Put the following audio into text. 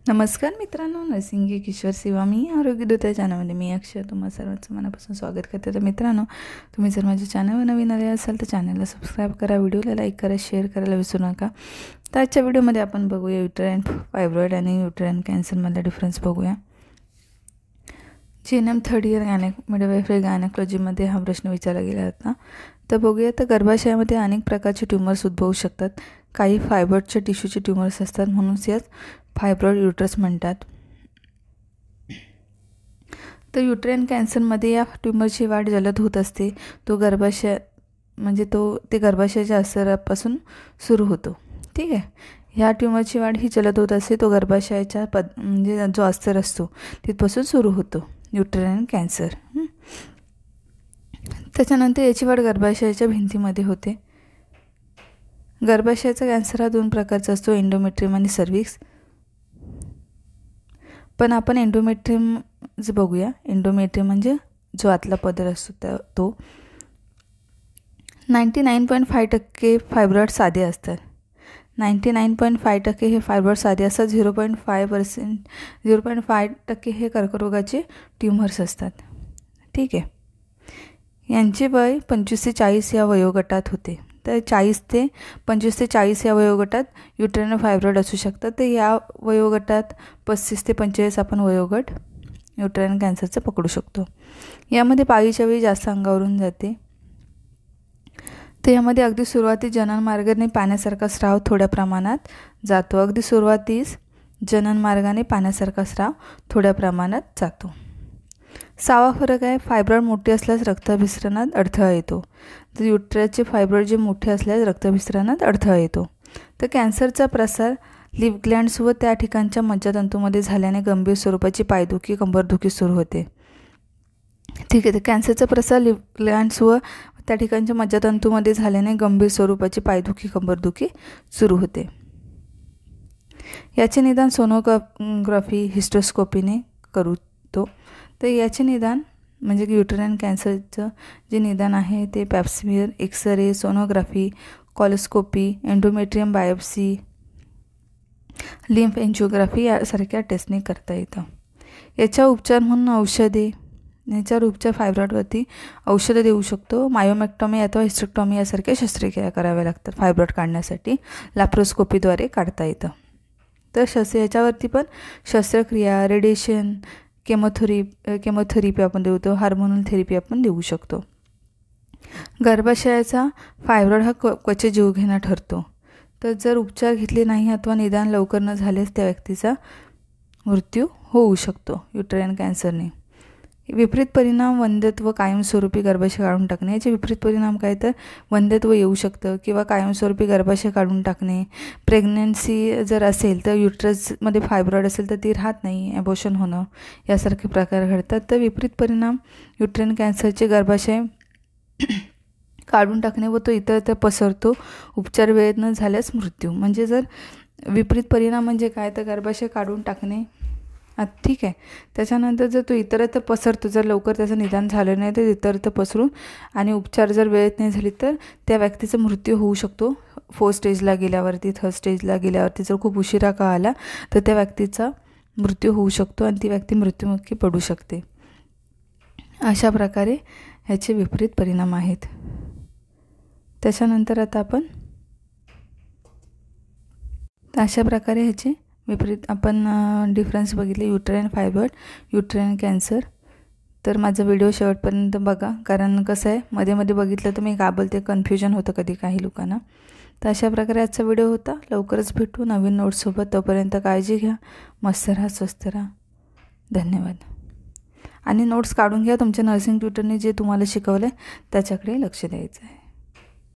नमस्कार मित्रांनो, नरसिंगी किशोर सेवा मी आरोग्यदूत या चॅनलमध्ये मी अक्षय तुम्हा सर्वांचं मनापासून स्वागत करते। तर मित्रांनो, तुम्ही जर माझ्या चॅनलवर नवीन आले असाल तर चॅनलला सबस्क्राईब करा, व्हिडिओला लाईक करा, शेअर करायला विसरू नका। तर आजच्या व्हिडिओमध्ये आपण बघूया युटेराइन फायब्रॉइड आणि युटेराइन कॅन्सरमधला डिफरन्स बघूया। GNM थर्ड इयर मिडवाइफरी गायनेकोलॉजीमध्ये हा प्रश्न विचारला गेला होता। तर बघूया, तर गर्भाशयामध्ये अनेक प्रकारचे ट्यूमर्स उद्भवू शकतात। काही फायब्रॉइडचे टिश्यूचे ट्यूमर्स असतात, म्हणून यास फायब्रॉइड युटरस म्हणतात। तर युटेराइन कॅन्सरमध्ये या ट्यूमरची वाढ जलद होत असते। तो गर्भाशय ते गर्भाशयाच्या अस्तरापासून सुरू होतो। ठीक आहे, ह्या ट्यूमरची वाढ ही जलद होत असते। तो गर्भाशयाच्या जो अस्तर असतो तिथपासून सुरू होतो युटेराइन कॅन्सर। त्याच्यानंतर याची वाढ गर्भाशयाच्या भिंतीमध्ये होते। गर्भाशयाचा कॅन्सर हा दोन प्रकारचा असतो, एंडोमेट्रियम आणि सर्व्हिक्स। पण आपण एंडोमेट्रियम बघूया। एंडोमेट्रियम म्हणजे जो आतला पदर असतो तो 99.5% फायब्रॉइड साधे असतात। 99.5% हे फायब्रॉइड साधे असतात। 0.5% हे कर्करोगाचे ट्यूमर्स असतात। ठीक आहे, यांचे वय 25 ते 40 या वयोगटात होते। तर 40 ते 25 ते 40 या वयोगटात युटेराइन फायब्रॉइड असू शकतात। तर या वयोगटात 35 ते 45 आपण वयोगट युटेराइन कॅन्सरचं पकडू शकतो। यामध्ये पाळीच्या वेळी जास्त अंगावरून जाते। तर यामध्ये अगदी सुरुवातीस जननमार्गाने पाण्यासारखा स्राव थोड्या प्रमाणात जातो। अगदी सुरुवातीस जननमार्गाने पाण्यासारखा स्राव थोड्या प्रमाणात जातो। 6वा फरक आहे, फायब्रॉइड मोठे असल्यास रक्ताभिसरणात अडथळा येतो। तर युटेराइनचे फायब्रॉइड जे मोठे असल्यास रक्ताभिसरणात अडथळा येतो। तर कॅन्सरचा प्रसार लिव्ह ग्लँड्स व त्या ठिकाणच्या मज्जातंतूमध्ये झाल्याने गंभीर स्वरूपाची पायदुखी, कंबरदुखी सुरू होते। ठीक आहे, तर कॅन्सरचा प्रसार लिव्ह ग्लँड्स व त्या ठिकाणच्या मज्जातंतूमध्ये झाल्याने गंभीर स्वरूपाची पायदुखी, कंबरदुखी सुरू होते। याचे निदान सोनोग्राफी, हिस्टोस्कोपीने करतो। तर याचे निदान म्हणजे की युटेराइन कॅन्सरचं जे निदान आहे ते pap smear, x ray, sonography, colposcopy, endometrium biopsy, lymph angiography यासारख्या टेस्टने करता येतं। याच्या उपचार म्हणून औषधे, याच्यावर उपचार फायब्रॉइडवरती औषधं देऊ शकतो। मायोमेक्टॉमी अथवा हिस्टेक्टॉमी यासारख्या शस्त्रक्रिया कराव्या लागतात फायब्रॉइड काढण्यासाठी। लॅप्रोस्कोपीद्वारे काढता येतं। तर याच्यावरती पण शस्त्रक्रिया, रेडिएशन, केमोथेरपी आपण देतो, हार्मोनल थेरपी आपण देऊ शकतो। गर्भाशयाचा फायब्रॉइड हा क्वचित जीवघेणा ठरतो। तर जर उपचार घेतले नाही अथवा निदान लवकर न झाल्यास त्या व्यक्तीचा मृत्यू होऊ शकतो युटेराइन कॅन्सरने। विपरीत परिणाम, वंध्यत्व, कायमस्वरूपी गर्भाशय काढून टाकणे। याचे विपरीत परिणाम काय, तर वंध्यत्व येऊ शकतं किंवा कायमस्वरूपी गर्भाशय काढून टाकणे। प्रेग्नन्सी जर असेल तर युटरसमध्ये फायब्रॉइड असेल तर ती राहत नाही, ॲबॉर्शन होणं यासारखे प्रकार घडतात। तर विपरीत परिणाम युटेराइन कॅन्सरचे गर्भाशय काढून टाकणे व तो इतरत्र पसरतो। उपचार वेळेत न झाल्यास मृत्यू। म्हणजे जर विपरीत परिणाम म्हणजे काय, तर गर्भाशय काढून टाकणे, ठीक आहे। त्याच्यानंतर जर तो इतरत्र पसरतो, जर लवकर त्याचं निदान झालं नाही तर इतरत्र पसरून आणि उपचार जर वेळेत नाही झाली तर त्या व्यक्तीचा मृत्यू होऊ शकतो। 4th स्टेजला गेल्यावरती, 3rd स्टेजला गेल्यावरती जर खूप उशिरा काळ आला तर त्या व्यक्तीचा मृत्यू होऊ शकतो आणि ती व्यक्ती मृत्युमुखी पडू शकते। अशा प्रकारे ह्याचे विपरीत परिणाम आहेत। त्याच्यानंतर आता आपण अशा प्रकारे ह्याचे विपरीत आपण डिफरन्स बघितले युटेराइन फायब्रॉइड, युटेराइन कॅन्सर। तर माझा व्हिडिओ शेवटपर्यंत बघा, कारण कसं आहे मध्ये मध्ये बघितलं तर मी गाबलते, कन्फ्युजन होतं कधी काही लोकांना। तर अशा प्रकारे आजचा व्हिडिओ होता। लवकरच भेटू नवीन नोट्ससोबत। तोपर्यंत काळजी घ्या, मस्त राहा, स्वस्थ राहा। धन्यवाद। आणि नोट्स काढून घ्या, तुमच्या नर्सिंग ट्युटरने जे तुम्हाला शिकवलं आहे त्याच्याकडे लक्ष द्यायचं आहे।